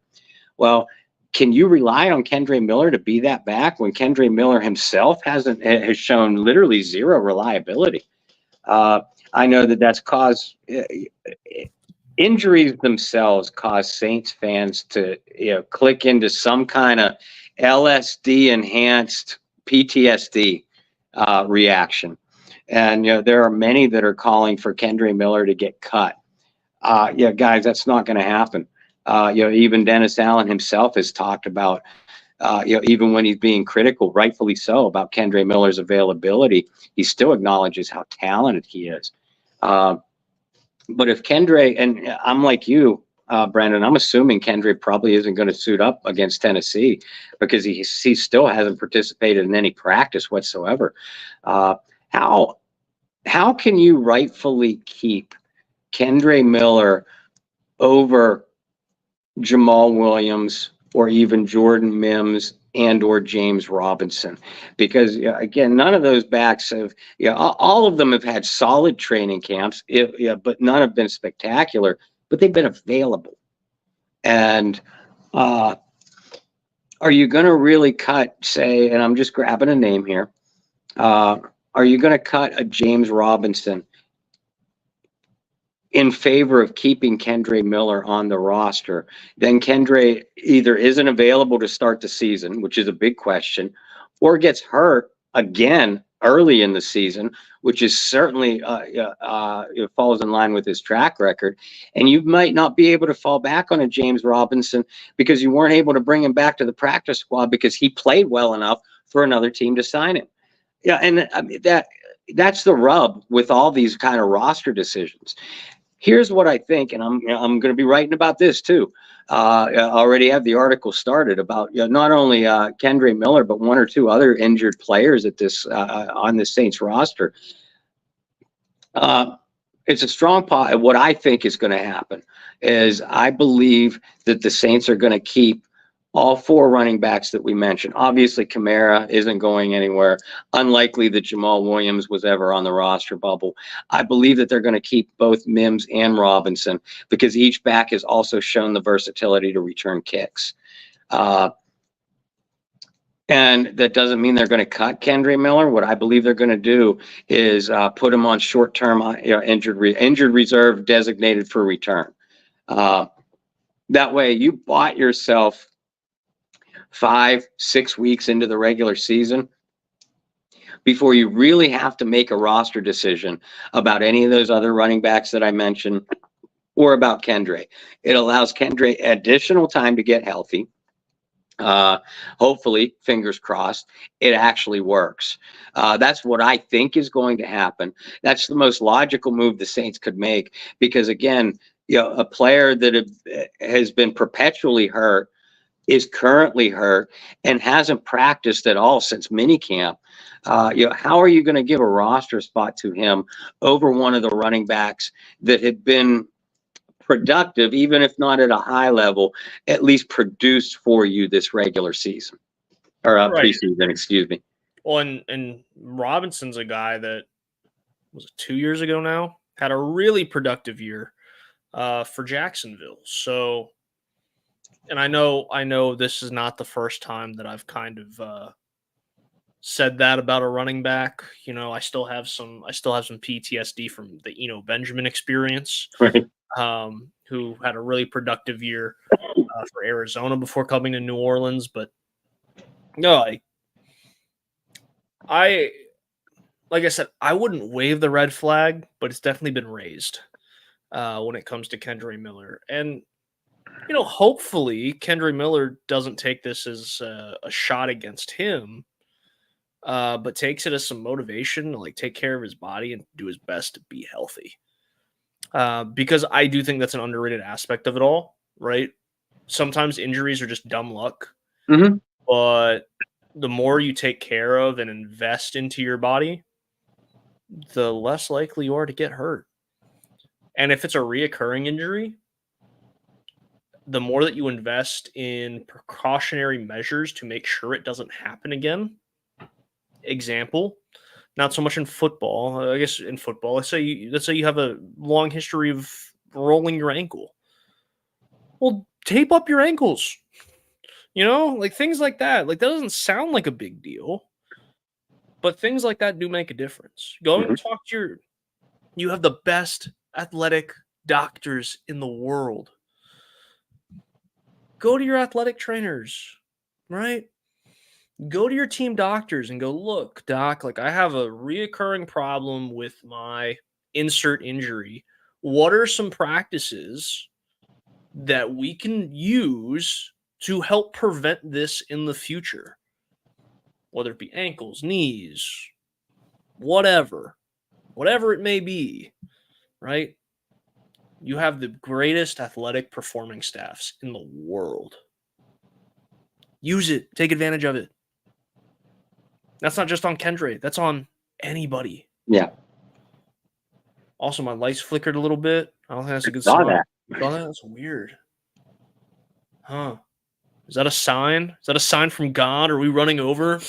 Well, can you rely on Kendre Miller to be that back when Kendre Miller himself has shown literally zero reliability? I know that's caused injuries themselves cause Saints fans to click into some kind of LSD enhanced PTSD reaction. And there are many that are calling for Kendre Miller to get cut. Guys, that's not going to happen. Even Dennis Allen himself has talked about, even when he's being critical, rightfully so, about Kendre Miller's availability, he still acknowledges how talented he is. But if Kendre, and I'm like you, Brandon, I'm assuming Kendre probably isn't going to suit up against Tennessee because he still hasn't participated in any practice whatsoever. How can you rightfully keep Kendre Miller over Jamal Williams or even Jordan Mims and or James Robinson? Because again, none of those backs have, all of them have had solid training camps, but none have been spectacular, but they've been available. And are you going to really cut, say, and I'm just grabbing a name here, are you going to cut a James Robinson in favor of keeping Kendre Miller on the roster? Then Kendre either isn't available to start the season, which is a big question, or gets hurt again early in the season, which is certainly it falls in line with his track record. And you might not be able to fall back on a James Robinson because you weren't able to bring him back to the practice squad because he played well enough for another team to sign him. Yeah, and I mean, that's the rub with all these kind of roster decisions. Here's what I think, and I'm going to be writing about this too. I already have the article started about not only Kendre Miller, but one or two other injured players at this on the Saints roster. It's a strong pot. What I think is going to happen is I believe that the Saints are going to keep all four running backs that we mentioned. Obviously, Kamara isn't going anywhere. Unlikely that Jamal Williams was ever on the roster bubble. I believe that they're going to keep both Mims and Robinson because each back has also shown the versatility to return kicks. And that doesn't mean they're going to cut Kendre Miller. What I believe they're going to do is put him on short-term injured reserve designated for return. That way you bought yourself 5-6 weeks into the regular season before you really have to make a roster decision about any of those other running backs that I mentioned or about Kendre. It allows Kendre additional time to get healthy. Hopefully, fingers crossed, it actually works. That's what I think is going to happen. That's the most logical move the Saints could make because, again, a player that has been perpetually hurt is currently hurt and hasn't practiced at all since minicamp. How are you going to give a roster spot to him over one of the running backs that had been productive, even if not at a high level, at least produced for you this regular season or preseason, excuse me. Well, and Robinson's a guy that was 2 years ago now, had a really productive year for Jacksonville. So, and I know this is not the first time that I've kind of said that about a running back. I still have some PTSD from the Eno Benjamin experience. Right. Who had a really productive year for Arizona before coming to New Orleans. But no, like I said, I wouldn't wave the red flag, but it's definitely been raised when it comes to Kendre Miller. And, hopefully Kendre Miller doesn't take this as a shot against him, but takes it as some motivation to like take care of his body and do his best to be healthy. Because I do think that's an underrated aspect of it all, right? Sometimes injuries are just dumb luck, but the more you take care of and invest into your body, the less likely you are to get hurt. And if it's a reoccurring injury, the more that you invest in precautionary measures to make sure it doesn't happen again. Example, not so much in football. I guess in football, let's say you have a long history of rolling your ankle. Well, tape up your ankles. Like things like that. Like that doesn't sound like a big deal, but things like that do make a difference. Go and talk to you have the best athletic doctors in the world. Go to your athletic trainers, right? Go to your team doctors and go, look, doc, like I have a reoccurring problem with my insert injury. What are some practices that we can use to help prevent this in the future? Whether it be ankles, knees, whatever it may be, right? You have the greatest athletic performing staffs in the world. Use it. Take advantage of it. That's not just on Kendre. That's on anybody. Yeah. Also, my lights flickered a little bit. I don't think that's a good Saw sign. that. Saw that? That's weird. Huh. Is that a sign? Is that a sign from God? Are we running over?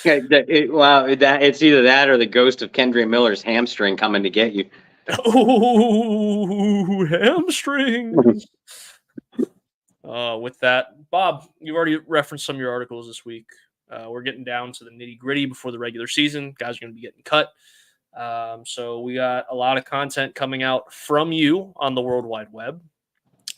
It's either that or the ghost of Kendre Miller's hamstring coming to get you. Oh, hamstrings. With that, Bob, you've already referenced some of your articles this week. We're getting down to the nitty gritty before the regular season. Guys are going to be getting cut. So we got a lot of content coming out from you on the World Wide Web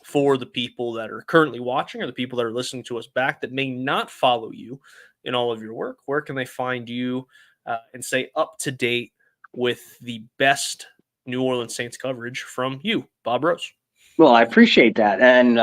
for the people that are currently watching or the people that are listening to us back that may not follow you in all of your work. Where can they find you and stay up to date with the best New Orleans Saints coverage from you, Bob Rose? Well, I appreciate that. And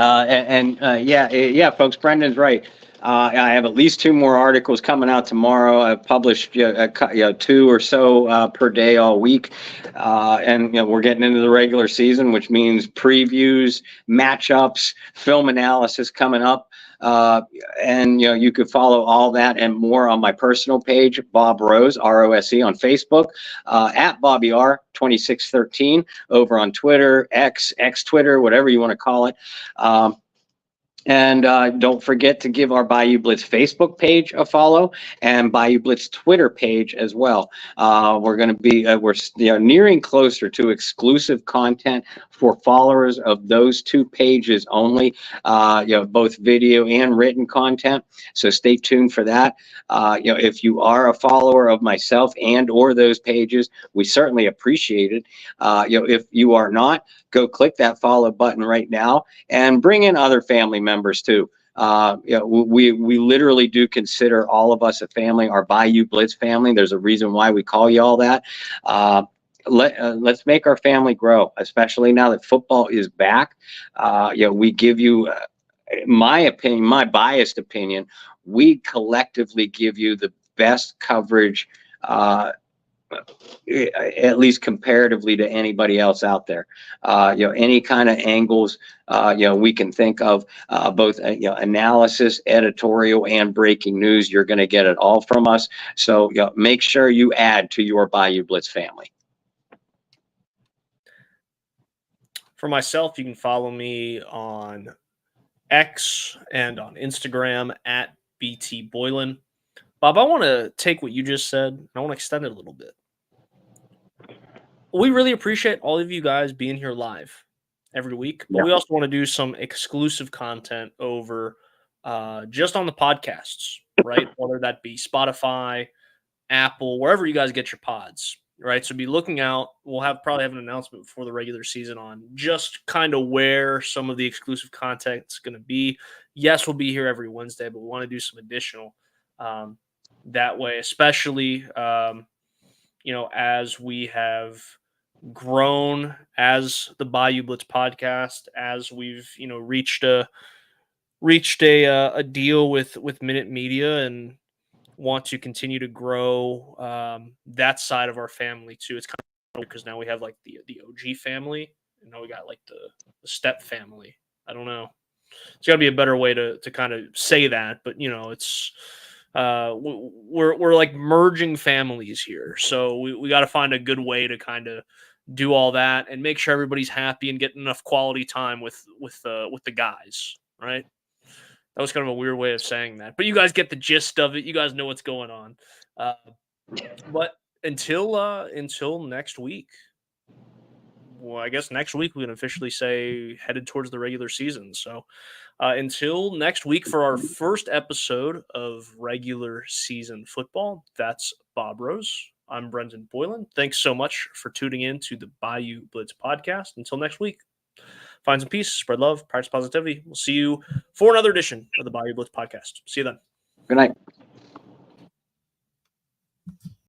folks, Brendan's right. I have at least 2 more articles coming out tomorrow. I've published 2 or so per day all week. And we're getting into the regular season, which means previews, matchups, film analysis coming up. And you could follow all that and more on my personal page, Bob Rose, ROSE, on Facebook, at Bobby R 2613 over on Twitter, X Twitter, whatever you want to call it. And don't forget to give our Bayou Blitz Facebook page a follow and Bayou Blitz Twitter page as well. We're going to be nearing closer to exclusive content for followers of those 2 pages only. Both video and written content. So stay tuned for that. If you are a follower of myself and or those pages, we certainly appreciate it. If you are not, go click that follow button right now and bring in other family members too. We literally do consider all of us a family, our Bayou Blitz family. There's a reason why we call you all that. Let's make our family grow, especially now that football is back. We give you, my opinion, my biased opinion, we collectively give you the best coverage, at least comparatively to anybody else out there. Any kind of angles we can think of, both analysis, editorial, and breaking news. You're going to get it all from us. So make sure you add to your Bayou Blitz family. For myself, you can follow me on X and on Instagram at BT Boylan. Bob, I want to take what you just said and I want to extend it a little bit. We really appreciate all of you guys being here live every week, but we also want to do some exclusive content over just on the podcasts, right? Whether that be Spotify, Apple, wherever you guys get your pods, right? So be looking out. We'll probably have an announcement before the regular season on just kind of where some of the exclusive content is going to be. Yes, we'll be here every Wednesday, but we want to do some additional that way, especially as we have grown as the Bayou Blitz podcast, as we've reached a deal with Minute Media and want to continue to grow that side of our family too. It's kind of because now we have like the OG family, and now we got like the step family. I don't know. There's got to be a better way to kind of say that, but it's we're like merging families here, so we got to find a good way to kind of do all that and make sure everybody's happy and get enough quality time with the guys, right? That was kind of a weird way of saying that, but you guys get the gist of it. You guys know what's going on. But until next week, well, I guess next week we can officially say headed towards the regular season. So until next week for our first episode of regular season football, that's Bob Rose. I'm Brendan Boylan. Thanks so much for tuning in to the Bayou Blitz podcast. Until next week, find some peace, spread love, practice positivity. We'll see you for another edition of the Bayou Blitz podcast. See you then. Good night.